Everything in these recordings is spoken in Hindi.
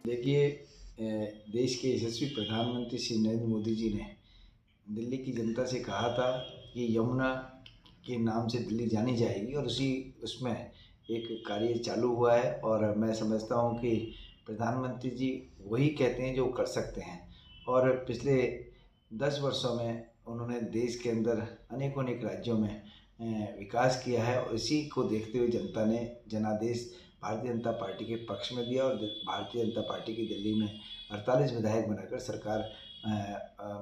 देखिए, देश के यशस्वी प्रधानमंत्री श्री नरेंद्र मोदी जी ने दिल्ली की जनता से कहा था कि यमुना के नाम से दिल्ली जानी जाएगी, और उसी उसमें एक कार्य चालू हुआ है। और मैं समझता हूँ कि प्रधानमंत्री जी वही कहते हैं जो कर सकते हैं। और पिछले 10 वर्षों में उन्होंने देश के अंदर अनेकों अनेक राज्यों में विकास किया है, और इसी को देखते हुए जनता ने जनादेश भारतीय जनता पार्टी के पक्ष में दिया, और भारतीय जनता पार्टी की दिल्ली में 48 विधायक बनाकर सरकार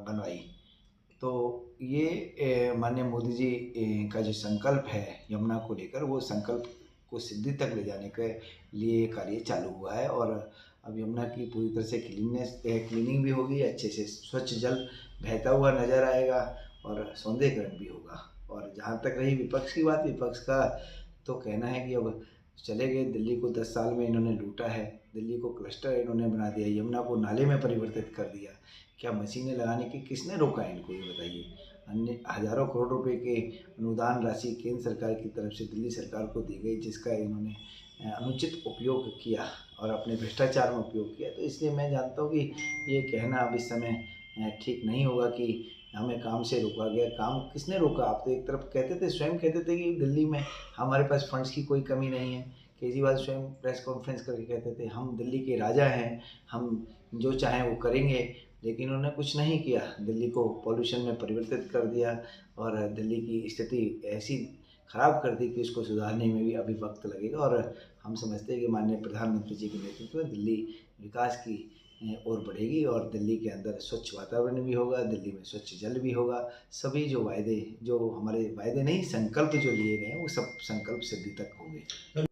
बनवाई। तो ये माननीय मोदी जी का जो संकल्प है यमुना को लेकर, वो संकल्प को सिद्धि तक ले जाने के लिए ये कार्य चालू हुआ है। और अब यमुना की पूरी तरह से क्लीनिंग भी होगी, अच्छे से स्वच्छ जल बहता हुआ नज़र आएगा, और सौंदर्यीकरण भी होगा। और जहाँ तक रही विपक्ष की बात, विपक्ष का तो कहना है कि अब चले गए, दिल्ली को 10 साल में इन्होंने लूटा है, दिल्ली को क्लस्टर इन्होंने बना दिया, यमुना को नाले में परिवर्तित कर दिया। क्या मशीनें लगाने की किसने रोका है इनको, ये बताइए। अन्य हज़ारों करोड़ रुपए के अनुदान राशि केंद्र सरकार की तरफ से दिल्ली सरकार को दी गई, जिसका इन्होंने अनुचित उपयोग किया और अपने भ्रष्टाचार में उपयोग किया। तो इसलिए मैं जानता हूँ कि ये कहना अब इस समय ठीक नहीं होगा कि हमें काम से रोका गया। काम किसने रोका? आप तो एक तरफ कहते थे, स्वयं कहते थे कि दिल्ली में हमारे पास फंड्स की कोई कमी नहीं है। केजरीवाल स्वयं प्रेस कॉन्फ्रेंस करके कहते थे हम दिल्ली के राजा हैं, हम जो चाहें वो करेंगे। लेकिन उन्होंने कुछ नहीं किया, दिल्ली को पॉल्यूशन में परिवर्तित कर दिया, और दिल्ली की स्थिति ऐसी ख़राब कर दी कि इसको सुधारने में भी अभी वक्त लगेगा। और हम समझते हैं कि माननीय प्रधानमंत्री जी के नेतृत्व में दिल्ली विकास की ओर बढ़ेगी, और दिल्ली के अंदर स्वच्छ वातावरण भी होगा, दिल्ली में स्वच्छ जल भी होगा। सभी जो वायदे, जो हमारे वायदे नहीं, संकल्प जो लिए गए हैं, वो सब संकल्प सिद्धि तक होंगे।